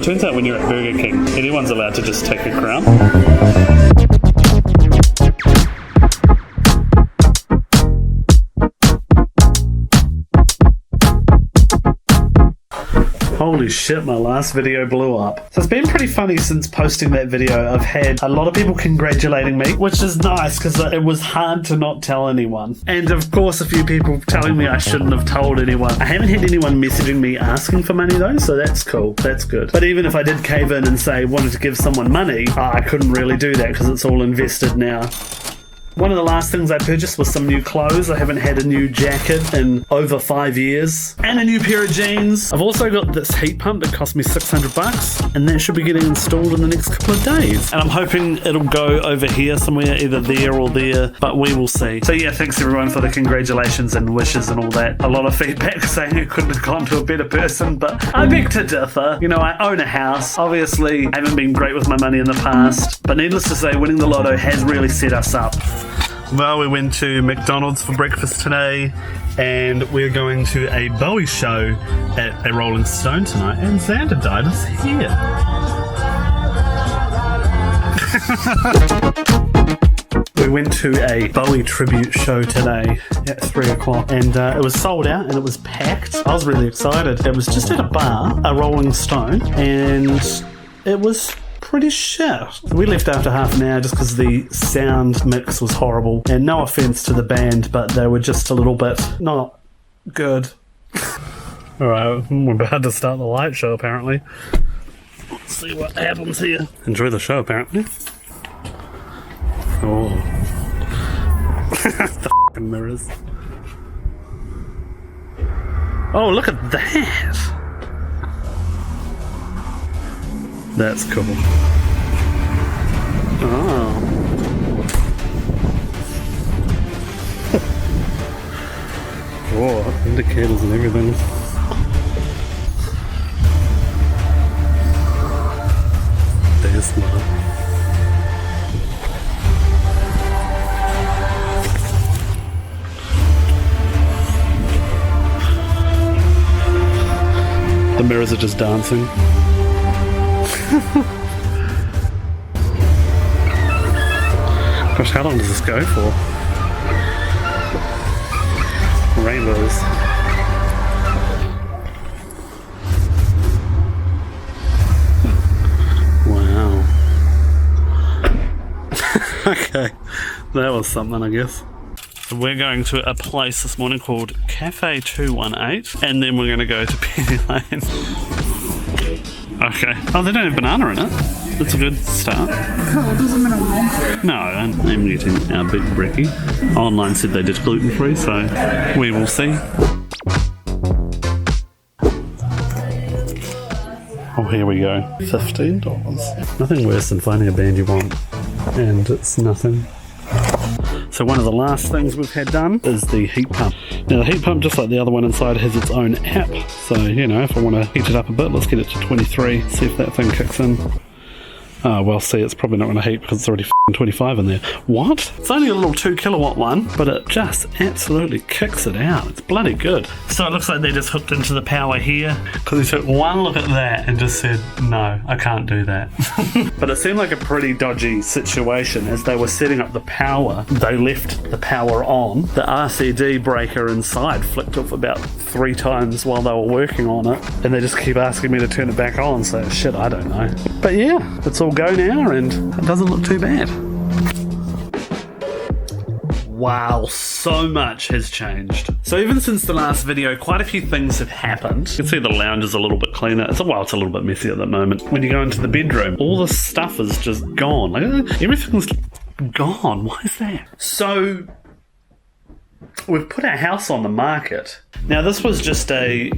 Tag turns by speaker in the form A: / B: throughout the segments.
A: So it turns out when you're at Burger King, anyone's allowed to just take a crown. Holy shit, my last video blew up. So it's been pretty funny since posting that video. I've had a lot of people congratulating me, which is nice because it was hard to not tell anyone. And of course, a few people telling me I shouldn't have told anyone. I haven't had anyone messaging me asking for money though, so that's cool. That's good. But even if I did cave in and say wanted to give someone money, I couldn't really do that because it's all invested now. One of the last things I purchased was some new clothes. I haven't had a new jacket in over 5 years. And a new pair of jeans. I've also got this heat pump that cost me $600 and that should be getting installed in the next couple of days. And I'm hoping it'll go over here somewhere, either there or there, but we will see. So yeah, thanks everyone for the congratulations and wishes and all that. A lot of feedback saying it couldn't have gone to a better person, but I beg to differ. You know, I own a house. Obviously, I haven't been great with my money in the past, but needless to say, winning the lotto has really set us up. Well, we went to McDonald's for breakfast today and we're going to a Bowie show at a Rolling Stone tonight, and Xander died us here. We went to a Bowie tribute show today at 3 o'clock and it was sold out and it was packed. I was really excited. It was just at a bar, a Rolling Stone, and it was pretty shit. We left after half an hour just because the sound mix was horrible, and no offense to the band, but they were just a little bit not good. Alright, we're about to start the light show apparently. Let's see what happens here. Enjoy the show apparently. Oh. The f***ing mirrors. Oh, look at that! That's cool. Oh. Whoa, indicators and everything. They're smart. The mirrors are just dancing. Gosh, how long does this go for? Rainbows. Wow. Okay, that was something, I guess. So we're going to a place this morning called Cafe 218, and then we're going to go to Penny Lane. Okay. Oh, they don't have banana in it. That's a good start. No, I'm getting our big brekkie. Online said they did gluten-free, so we will see. Oh, here we go. $15. Nothing worse than finding a band you want, and it's nothing. So one of the last things we've had done is the heat pump. Now the heat pump, just like the other one inside, has its own app. So, you know, if I want to heat it up a bit, let's get it to 23, see if that thing kicks in. Oh, well, see, it's probably not going to heat because it's already 25 in there. What? It's only a little 2 kilowatt one, but it just absolutely kicks it out. It's bloody good. So it looks like they just hooked into the power here, because they took one look at that and just said, no, I can't do that. But it seemed like a pretty dodgy situation. As they were setting up the power, they left the power on. The RCD breaker inside flicked off about 3 times while they were working on it, and they just keep asking me to turn it back on, so shit, I don't know. But yeah, it's all go now and it doesn't look too bad. Wow, so much has changed. So even since the last video, quite a few things have happened. You can see the lounge is a little bit cleaner. It's a little bit messy at the moment. When you go into the bedroom, all the stuff is just gone. Like, everything's gone. Why is that? So we've put our house on the market. Now this was just a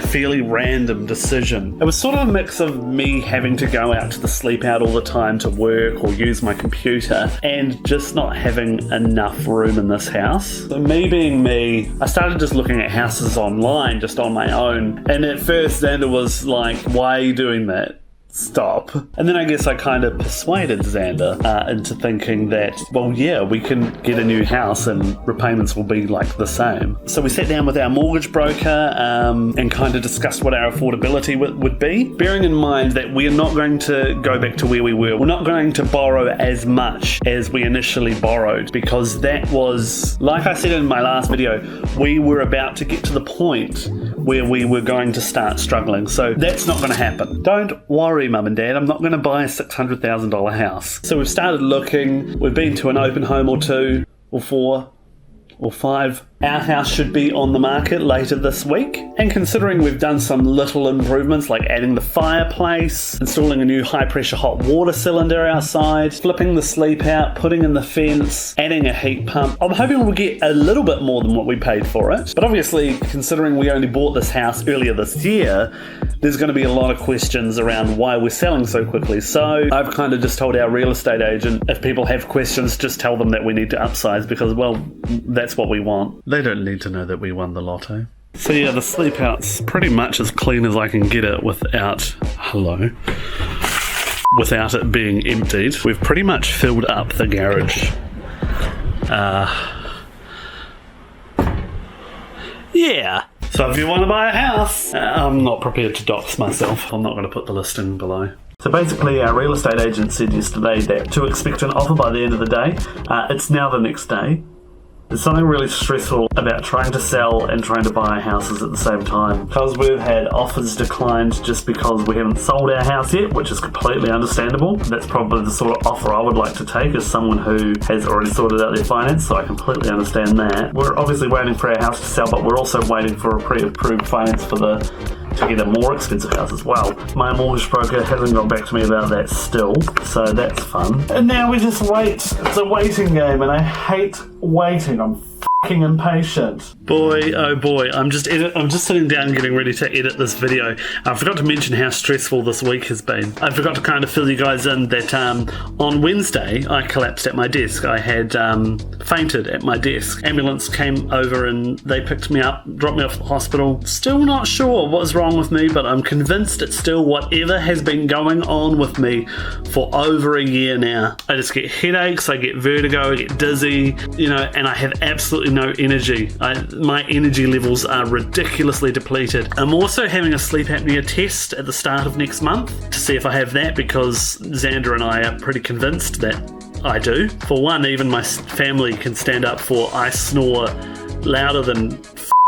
A: fairly random decision. It was sort of a mix of me having to go out to the sleep out all the time to work or use my computer, and just not having enough room in this house. So me being me, I started just looking at houses online just on my own, and at first Xander was like, why are you doing that? stop. And then I guess I kind of persuaded Xander into thinking that, well, yeah, we can get a new house and repayments will be like the same. So we sat down with our mortgage broker and kind of discussed what our affordability would be, bearing in mind that we're not going to go back to where we were. We're not going to borrow as much as we initially borrowed, because that was, like I said in my last video, we were about to get to the point where we were going to start struggling. So that's not going to happen. Don't worry, Mum and Dad, I'm not going to buy a $600,000 house. So we've started looking, we've been to an open home or 2 or 4 or 5. Our house should be on the market later this week, and considering we've done some little improvements like adding the fireplace, installing a new high pressure hot water cylinder outside, flipping the sleep out, putting in the fence, adding a heat pump, I'm hoping we'll get a little bit more than what we paid for it. But obviously, considering we only bought this house earlier this year, there's going to be a lot of questions around why we're selling so quickly. So I've kind of just told our real estate agent, if people have questions, just tell them that we need to upsize, because, well, that's what we want. They don't need to know that we won the lotto. So yeah, the sleep out's pretty much as clean as I can get it without it being emptied. We've pretty much filled up the garage. Yeah. So if you want to buy a house, I'm not prepared to dox myself. I'm not going to put the listing below. So basically, our real estate agent said yesterday that to expect an offer by the end of the day. It's now the next day. There's something really stressful about trying to sell and trying to buy houses at the same time. Because we've had offers declined just because we haven't sold our house yet, which is completely understandable. That's probably the sort of offer I would like to take as someone who has already sorted out their finance, so I completely understand that. We're obviously waiting for our house to sell, but we're also waiting for a pre-approved finance to get a more expensive house as well. My mortgage broker hasn't got back to me about that still, so that's fun. And now we just wait. It's a waiting game, and I hate waiting. I'm fucking impatient. Boy, oh boy, I'm just sitting down getting ready to edit this video. I forgot to mention how stressful this week has been. I forgot to kind of fill you guys in that on Wednesday I collapsed at my desk. I had fainted at my desk. Ambulance came over and they picked me up, dropped me off at the hospital. Still not sure what's wrong with me, but I'm convinced it's still whatever has been going on with me for over a year now. I just get headaches, I get vertigo, I get dizzy, and I have absolutely no energy. My energy levels are ridiculously depleted. I'm also having a sleep apnea test at the start of next month to see if I have that, because Xander and I are pretty convinced that I do. For one, even my family can stand up for I snore louder than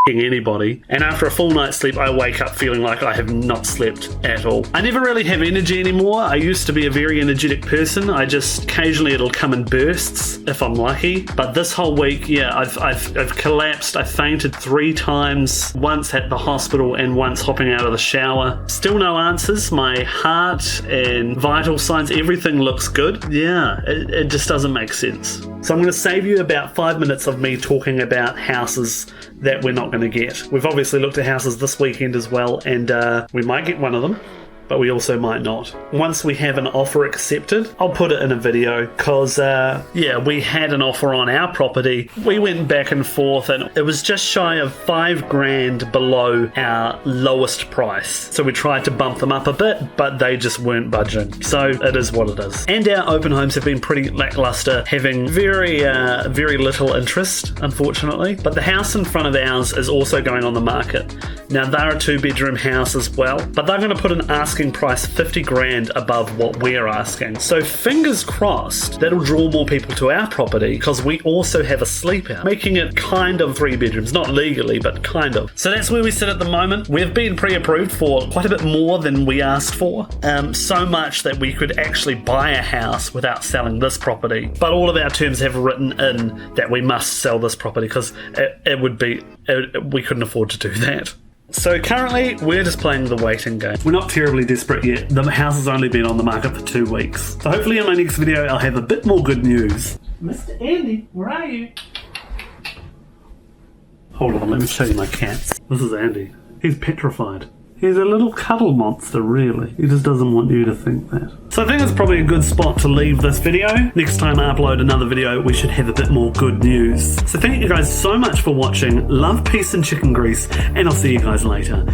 A: anybody, and after a full night's sleep I wake up feeling like I have not slept at all. I never really have energy anymore. I used to be a very energetic person. I just occasionally it'll come in bursts if I'm lucky, but this whole week, yeah, I've collapsed. I fainted 3 times, once at the hospital and once hopping out of the shower. Still no answers. My heart and vital signs, everything looks good. Yeah, it just doesn't make sense. So I'm going to save you about 5 minutes of me talking about houses that we're not going to get. We've obviously looked at houses this weekend as well, and we might get one of them, but we also might not. Once we have an offer accepted, I'll put it in a video, because yeah, we had an offer on our property. We went back and forth and it was just shy of $5,000 below our lowest price. So we tried to bump them up a bit, but they just weren't budging. So it is what it is. And our open homes have been pretty lackluster, having very little interest, unfortunately. But the house in front of ours is also going on the market. Now they're a 2-bedroom house as well, but they're going to put an asking price $50,000 above what we're asking. So fingers crossed that'll draw more people to our property, because we also have a sleep out, making it kind of 3 bedrooms, not legally, but kind of. So that's where we sit at the moment. We've been pre-approved for quite a bit more than we asked for, so much that we could actually buy a house without selling this property. But all of our terms have written in that we must sell this property, because we couldn't afford to do that. So currently, we're just playing the waiting game. We're not terribly desperate yet. The house has only been on the market for 2 weeks. So hopefully in my next video, I'll have a bit more good news. Mr. Andy, where are you? Hold on, let me show you my cats. This is Andy. He's petrified. He's a little cuddle monster, really. He just doesn't want you to think that. So I think it's probably a good spot to leave this video. Next time I upload another video, we should have a bit more good news. So thank you guys so much for watching. Love, peace, and chicken grease, and I'll see you guys later.